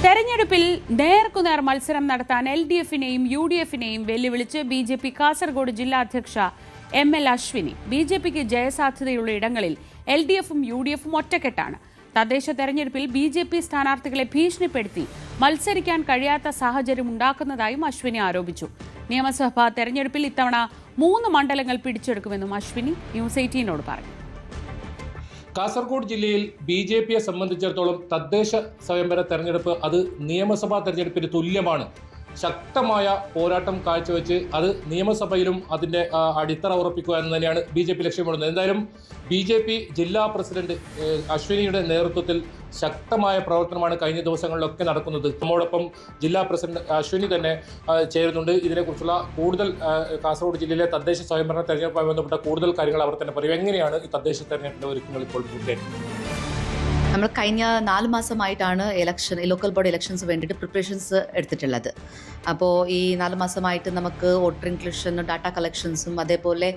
തെരഞ്ഞെടുപ്പിൽ നേർക്കുനേർ മത്സരം നടത്താൻ LDF-നെയും UDF-നെയും വെല്ലുവിളിച്ച് BJP കാസർഗോഡ് ജില്ലാ അധ്യക്ഷ ML അശ്വിനി. BJPക്ക് ജയസാധ്യതയുള്ള ഇടങ്ങളിൽ LDF-ഉം UDF-ഉം ഒറ്റക്കെട്ടാണ്. തദ്ദേശ തെരഞ്ഞെടുപ്പിൽ BJP സ്ഥാനാർത്ഥികളെ ഭീഷണിപ്പെടുത്തി മത്സരിക്കാൻ കഴിയാത്ത സാഹചര്യം ഉണ്ടാക്കുന്നതായും അശ്വിനി ആരോപിച്ചു. നിയമസഭാ തെരഞ്ഞെടുപ്പിൽ ഇത്തവണ 3 മണ്ഡലങ്ങൾ പിടിച്ചെടുക്കുമെന്നും അശ്വിനി ന്യൂസ് 18നോട് പറഞ്ഞു. കാസർഗോഡ് ജില്ലയിൽ BJPയെ സംബന്ധിച്ചിടത്തോളം തദ്ദേശ സ്വയംഭര തെരഞ്ഞെടുപ്പ് അത് നിയമസഭാ തെരഞ്ഞെടുപ്പിന് തുല്യമാണ്. ശക്തമായ പോരാട്ടം കാഴ്ചവെച്ച് അത് നിയമസഭയിലും അതിൻ്റെ അടിത്തറ ഉറപ്പിക്കുക എന്ന് തന്നെയാണ് BJP ലക്ഷ്യമിടുന്നത്. എന്തായാലും BJP ജില്ലാ പ്രസിഡന്റ് അശ്വിനിയുടെ നേതൃത്വത്തിൽ ശക്തമായ പ്രവർത്തനമാണ് കഴിഞ്ഞ ദിവസങ്ങളിലൊക്കെ നടക്കുന്നത്. നമ്മോടൊപ്പം ജില്ലാ പ്രസിഡന്റ് അശ്വിനി തന്നെ ചേരുന്നുണ്ട്. ഇതിനെക്കുറിച്ചുള്ള കൂടുതൽ കാസർഗോഡ് ജില്ലയിലെ തദ്ദേശ സ്വയംഭരണ തെരഞ്ഞെടുപ്പുമായി ബന്ധപ്പെട്ട കൂടുതൽ കാര്യങ്ങൾ അവർ തന്നെ പറയും. എങ്ങനെയാണ് ഈ തദ്ദേശ തെരഞ്ഞെടുപ്പിന്റെ ഒരുക്കങ്ങൾ ഇപ്പോൾ പൂർത്തിയാക്കുന്നത്? നമ്മൾ കഴിഞ്ഞ 4 മാസമായിട്ടാണ് ലോക്കൽ ബോഡി ഇലക്ഷൻസ് വേണ്ടിയിട്ട് പ്രിപ്പറേഷൻസ് എടുത്തിട്ടുള്ളത്. അപ്പോൾ ഈ 4 മാസമായിട്ട് നമുക്ക് വോട്ടർ ഇൻക്ലൂഷനും ഡാറ്റ കളക്ഷൻസും അതേപോലെ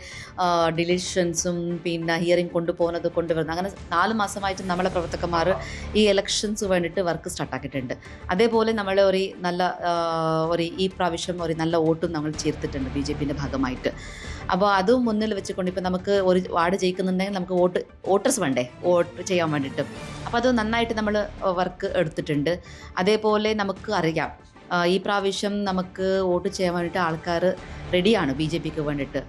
ഡിലീഷൻസും പിന്നെ ഹിയറിംഗ് കൊണ്ടുവരുന്നത് അങ്ങനെ 4 മാസമായിട്ട് നമ്മളെ പ്രവർത്തകന്മാർ ഈ ഇലക്ഷൻസ് വേണ്ടിയിട്ട് വർക്ക് സ്റ്റാർട്ടാക്കിയിട്ടുണ്ട്. അതേപോലെ നമ്മൾ ഈ പ്രാവശ്യം ഒരു നല്ല വോട്ടും നമ്മൾ ചേർത്തിട്ടുണ്ട് BJPൻ്റെ ഭാഗമായിട്ട്. അപ്പോൾ അതും മുന്നിൽ വെച്ചുകൊണ്ട് ഇപ്പോൾ നമുക്ക് ഒരു വാർഡ് ജയിക്കുന്നുണ്ടെങ്കിൽ നമുക്ക് വോട്ടേഴ്സ് വേണ്ടേ വോട്ട് ചെയ്യാൻ വേണ്ടിയിട്ട്. അപ്പോൾ അത് നന്നായിട്ട് നമ്മൾ വർക്ക് എടുത്തിട്ടുണ്ട്. അതേപോലെ നമുക്ക് അറിയാം ഈ പ്രാവശ്യം നമുക്ക് വോട്ട് ചെയ്യാൻ വേണ്ടിയിട്ട് ആൾക്കാർ റെഡിയാണ് BJPക്ക് വേണ്ടിയിട്ട്.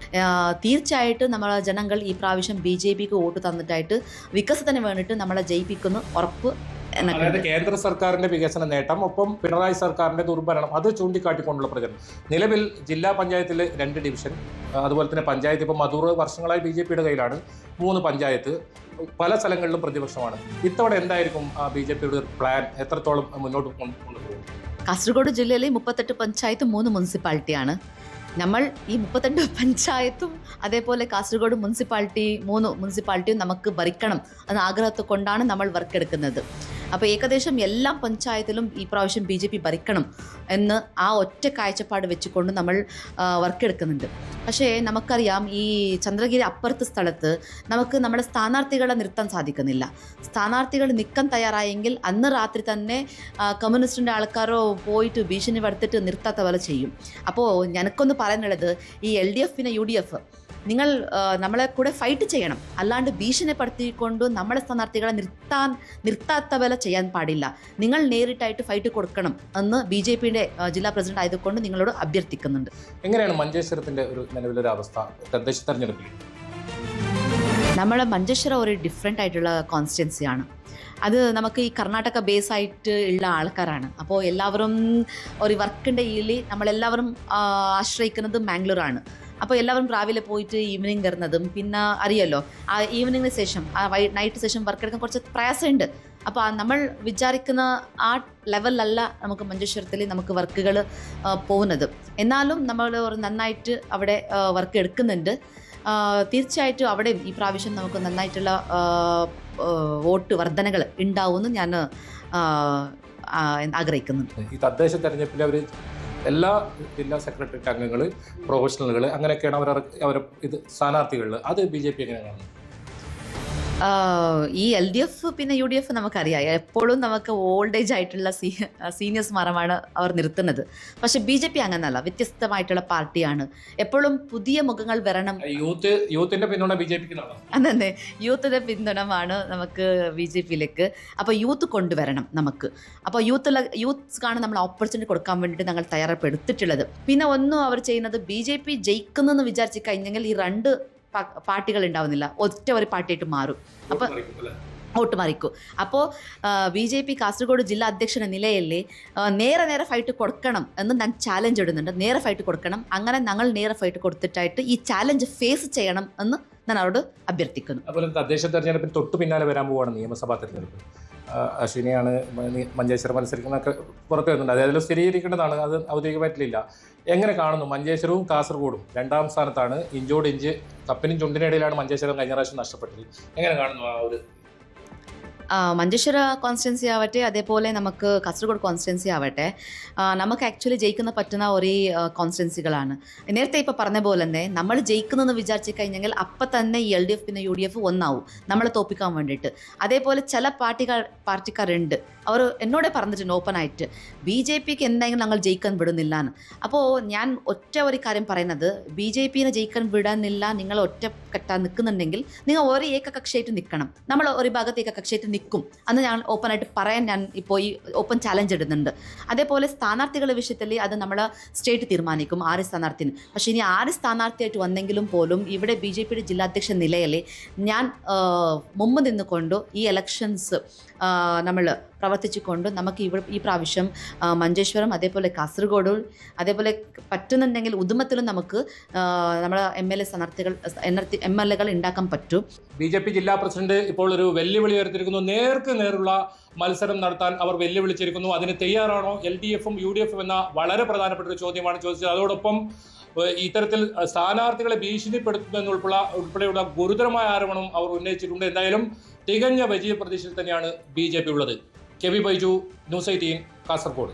തീർച്ചയായിട്ടും നമ്മളെ ജനങ്ങൾ ഈ പ്രാവശ്യം BJPക്ക് വോട്ട് തന്നിട്ടായിട്ട് വികസനത്തിന് വേണ്ടിയിട്ട് നമ്മളെ ജയിപ്പിക്കുന്നു ഉറപ്പ്. അതായത് കേന്ദ്ര സർക്കാരിന്റെ വികസന നേട്ടം ഒപ്പം പിണറായി സർക്കാരിന്റെ ദുർഭരണം അത് ചൂണ്ടിക്കാട്ടിക്കൊണ്ടുള്ള പ്രചരണം. നിലവിൽ ജില്ലാ പഞ്ചായത്തിൽ 2 ഡിവിഷൻ, അതുപോലെ തന്നെ പഞ്ചായത്ത് ഇപ്പം മധൂർ വർഷങ്ങളായി BJPയുടെ കയ്യിലാണ്. 3 പഞ്ചായത്ത്, പല സ്ഥലങ്ങളിലും പ്രതിപക്ഷമാണ്. ഇത്തവണ എന്തായിരിക്കും BJPയുടെ പ്ലാൻ? എത്രത്തോളം മുന്നോട്ട് കൊണ്ടുപോകും? കാസർഗോഡ് ജില്ലയിലെ 38 പഞ്ചായത്തും 3 മുനിസിപ്പാലിറ്റിയാണ്. നമ്മൾ ഈ 38 പഞ്ചായത്തും അതേപോലെ കാസർഗോഡ് മുനിസിപ്പാലിറ്റി 3 മുനിസിപ്പാലിറ്റിയും നമുക്ക് ഭരിക്കണം എന്ന ആഗ്രഹത്തെ കൊണ്ടാണ് നമ്മൾ വർക്ക് എടുക്കുന്നത്. അപ്പോൾ ഏകദേശം എല്ലാ പഞ്ചായത്തിലും ഈ പ്രാവശ്യം BJP ഭരിക്കണം എന്ന് ആ ഒറ്റ കാഴ്ചപ്പാട് വെച്ചുകൊണ്ട് നമ്മൾ വർക്ക് എടുക്കുന്നുണ്ട്. പക്ഷേ നമുക്കറിയാം ഈ ചന്ദ്രഗിരി അപ്പുറത്തെ സ്ഥലത്ത് നമുക്ക് നമ്മുടെ സ്ഥാനാർത്ഥികളെ നിർത്താൻ സാധിക്കുന്നില്ല. സ്ഥാനാർത്ഥികൾ നിൽക്കാൻ തയ്യാറായെങ്കിൽ അന്ന് രാത്രി തന്നെ കമ്മ്യൂണിസ്റ്റിൻ്റെ ആൾക്കാരോ പോയിട്ട് ഭീഷണി വരുത്തിട്ട് നിർത്താത്ത പോലെ ചെയ്യും. അപ്പോൾ എനിക്കൊന്ന് പറയാനുള്ളത് ഈ LDF പിന്നെ UDF നിങ്ങൾ നമ്മളെ കൂടെ ഫൈറ്റ് ചെയ്യണം, അല്ലാണ്ട് ഭീഷണിപ്പെടുത്തിക്കൊണ്ട് നമ്മളെ സ്ഥാനാർത്ഥികളെ നിർത്താത്ത പോലെ ചെയ്യാൻ പാടില്ല. നിങ്ങൾ നേരിട്ടായിട്ട് ഫൈറ്റ് കൊടുക്കണം എന്ന് BJPയുടെ ജില്ലാ പ്രസിഡന്റ് ആയതുകൊണ്ട് നിങ്ങളോട് അഭ്യർത്ഥിക്കുന്നുണ്ട്. എങ്ങനെയാണ് മഞ്ചേശ്വരത്തിന്റെ ഒരു നിലവിലൊരു അവസ്ഥ തദ്ദേശ തെരഞ്ഞെടുപ്പിൽ? നമ്മളെ മഞ്ചേശ്വരം ഒരു ഡിഫറെൻ്റ് ആയിട്ടുള്ള കോൺസ്റ്റിറ്റ്യൻസിയാണ്. അത് നമുക്ക് ഈ കർണാടക ബേസ് ആയിട്ട് ഉള്ള ആൾക്കാരാണ്. അപ്പോൾ എല്ലാവരും ഒരു വർക്കിൻ്റെ നമ്മളെല്ലാവരും ആശ്രയിക്കുന്നത് മാംഗ്ലൂരാണ്. അപ്പോൾ എല്ലാവരും രാവിലെ പോയിട്ട് ഈവനിങ് വരുന്നതും പിന്നെ അറിയാലോ ആ ഈവനിങ്ങിന് ശേഷം നൈറ്റ് ശേഷം വർക്ക് എടുക്കാൻ കുറച്ച് പ്രയാസമുണ്ട്. അപ്പോൾ നമ്മൾ വിചാരിക്കുന്ന ആ ലെവലിലല്ല നമുക്ക് മഞ്ചേശ്വരത്തിൽ നമുക്ക് വർക്കുകൾ പോകുന്നത്. എന്നാലും നമ്മൾ നന്നായിട്ട് അവിടെ വർക്ക് എടുക്കുന്നുണ്ട്. തീർച്ചയായിട്ടും അവിടെയും ഈ പ്രാവശ്യം നമുക്ക് നന്നായിട്ടുള്ള വോട്ട് വർധനകൾ ഉണ്ടാവുമെന്ന് ഞാൻ ആഗ്രഹിക്കുന്നുണ്ട്. ഈ തദ്ദേശ തെരഞ്ഞെടുപ്പിൽ അവർ എല്ലാ ജില്ലാ സെക്രട്ടേറിയറ്റ് അംഗങ്ങൾ, പ്രൊഫഷണലുകൾ അങ്ങനെയൊക്കെയാണ് അവർ ഇത് സ്ഥാനാർത്ഥികളിൽ. അത് BJP എങ്ങനെയാണ്? ഈ LDF പിന്നെ UDF നമുക്കറിയാം എപ്പോഴും നമുക്ക് ഓൾഡ് ഏജ് ആയിട്ടുള്ള സീനിയേഴ്സ്മാരമാണ് അവർ നിർത്തുന്നത്. പക്ഷെ BJP അങ്ങനല്ല, വ്യത്യസ്തമായിട്ടുള്ള പാർട്ടിയാണ്. എപ്പോഴും പുതിയ മുഖങ്ങൾ വരണം. യൂത്തിന്റെ പിന്തുണ BJPക്ക് അതെ, യൂത്തിന്റെ പിന്തുണമാണ് നമുക്ക് BJPയിലേക്ക്. അപ്പോൾ യൂത്ത് കൊണ്ടുവരണം നമുക്ക്. അപ്പോൾ യൂത്ത്ക്കാണ് നമ്മൾ ഓപ്പർച്യൂണിറ്റി കൊടുക്കാൻ വേണ്ടിയിട്ട് ഞങ്ങൾ തയ്യാറെടുത്തിട്ടുള്ളത്. പിന്നെ ഒന്നും അവർ ചെയ്യുന്നത് BJP ജയിക്കുന്നെന്ന് വിചാരിച്ചു കഴിഞ്ഞെങ്കിൽ ഈ 2 പാർട്ടികൾ ഉണ്ടാവുന്നില്ല, ഒറ്റ ഒരു പാർട്ടിയായിട്ട് മാറും. അപ്പോൾ വോട്ട് മാറിക്കും. അപ്പോൾ BJP കാസർഗോഡ് ജില്ലാ അധ്യക്ഷ എന്ന നിലയിൽ നേരെ ഫൈറ്റ് കൊടുക്കണം എന്ന് ഞാൻ ചാലഞ്ച് ഇടുന്നുണ്ട്. നേരെ ഫൈറ്റ് കൊടുക്കണം. അങ്ങനെ ഞങ്ങൾ നേരെ ഫൈറ്റ് കൊടുത്തിട്ടായിട്ട് ഈ ചാലഞ്ച് ഫേസ് ചെയ്യണം എന്ന് ഞാൻ അവരോട് അഭ്യർത്ഥിക്കുന്നു. അതുപോലെ തദ്ദേശ തെരഞ്ഞെടുപ്പിന് തൊട്ട് പിന്നാലെ വരാൻ പോവുകയാണ് നിയമസഭാ തെരഞ്ഞെടുപ്പ്. അശ്വിനിയാണ് മഞ്ചേശ്വരം മത്സരിക്കുന്നതൊക്കെ പുറത്തു വരുന്നുണ്ട്. അതായത് സ്ഥിരീകരിക്കേണ്ടതാണ്, അത് ഔദ്യോഗികമായിട്ടില്ല. എങ്ങനെ കാണുന്നു? മഞ്ചേശ്വരവും കാസർഗോഡും 2ാം സ്ഥാനത്താണ്. ഇഞ്ചോടിഞ്ച് കപ്പിനും ചുണ്ടിനിടയിലാണ് മഞ്ചേശ്വരം കഴിഞ്ഞ പ്രാവശ്യം നഷ്ടപ്പെട്ടത്. എങ്ങനെ കാണുന്നു ആ ഒരു? മഞ്ചേശ്വര കോൺസ്റ്റിറ്റ്യൻസി ആവട്ടെ, അതേപോലെ നമുക്ക് കാസർഗോഡ് കോൺസ്റ്റിറ്റ്യൻസി ആവട്ടെ, നമുക്ക് ആക്ച്വലി ജയിക്കുന്ന പറ്റുന്ന ഒരേ കോൺസ്റ്റിറ്റ്യൻസികളാണ്. നേരത്തെ ഇപ്പോൾ പറഞ്ഞ പോലെ തന്നെ നമ്മൾ ജയിക്കുന്നതെന്ന് വിചാരിച്ചു കഴിഞ്ഞെങ്കിൽ അപ്പം തന്നെ ഈ LDF പിന്നെ UDF ഒന്നാവും നമ്മളെ തോപ്പിക്കാൻ വേണ്ടിയിട്ട്. അതേപോലെ ചില പാർട്ടിക്കാരുണ്ട്, അവർ എന്നോട് പറഞ്ഞിട്ടുണ്ട് ഓപ്പണായിട്ട്, BJPക്ക് എന്തായാലും ഞങ്ങൾ ജയിക്കാൻ വിടുന്നില്ല എന്ന്. അപ്പോൾ ഞാൻ ഒരു കാര്യം പറയുന്നത്, BJPനെ ജയിക്കാൻ വിടാനില്ല, നിങ്ങൾ ഒറ്റക്കെട്ടാൻ നിൽക്കുന്നുണ്ടെങ്കിൽ നിങ്ങൾ ഒരു ഏകകക്ഷിയായിട്ട് നിൽക്കണം. നമ്മൾ ഒരു ഭാഗത്ത് ഏകകക്ഷിയായിട്ട് നിൽക്കും അന്ന് ഞാൻ ഓപ്പണായിട്ട് പറയാൻ ഞാൻ ഇപ്പോൾ ഈ ഓപ്പൺ ചാലഞ്ച് ഇടുന്നുണ്ട്. അതേപോലെ സ്ഥാനാർത്ഥികളുടെ വിഷയത്തിൽ അത് നമ്മൾ സ്റ്റേറ്റ് തീരുമാനിക്കും 6 സ്ഥാനാർത്ഥിന്. പക്ഷേ ഇനി 6 സ്ഥാനാർത്ഥിയായിട്ട് വന്നെങ്കിലും പോലും ഇവിടെ BJPയുടെ ജില്ലാധ്യക്ഷ നിലയിൽ ഞാൻ മുമ്പ് നിന്നുകൊണ്ട് ഈ ഇലക്ഷൻസ് നമ്മൾ പ്രവർത്തിച്ചുകൊണ്ട് നമുക്ക് ഈ പ്രാവശ്യം മഞ്ചേശ്വരം, അതേപോലെ കാസർഗോഡ്, അതേപോലെ പറ്റുന്നുണ്ടെങ്കിൽ ഉദുമത്തിലും നമുക്ക് നമ്മുടെ MLAകൾ ഉണ്ടാക്കാൻ പറ്റും. BJP ജില്ലാ പ്രസിഡന്റ് ഇപ്പോൾ ഒരു വെല്ലുവിളി ഉയർത്തിയിരിക്കുന്നു. നേർക്ക് നേരുള്ള മത്സരം നടത്താൻ അവർ വെല്ലുവിളിച്ചിരിക്കുന്നു. അതിന് തയ്യാറാണോ LDFും UDFും എന്ന വളരെ പ്രധാനപ്പെട്ട ഒരു ചോദ്യമാണ് ചോദിച്ചത്. അതോടൊപ്പം ഇത്തരത്തിൽ സ്ഥാനാർത്ഥികളെ ഭീഷണിപ്പെടുത്തുമെന്നുൾപ്പെടെയുള്ള ഗുരുതരമായ ആരോപണം അവർ ഉന്നയിച്ചിട്ടുണ്ട്. എന്തായാലും തികഞ്ഞ വിജയ പ്രതീക്ഷയിൽ തന്നെയാണ് BJP ഉള്ളത്. K V Baiju, news 18, Kasaragod.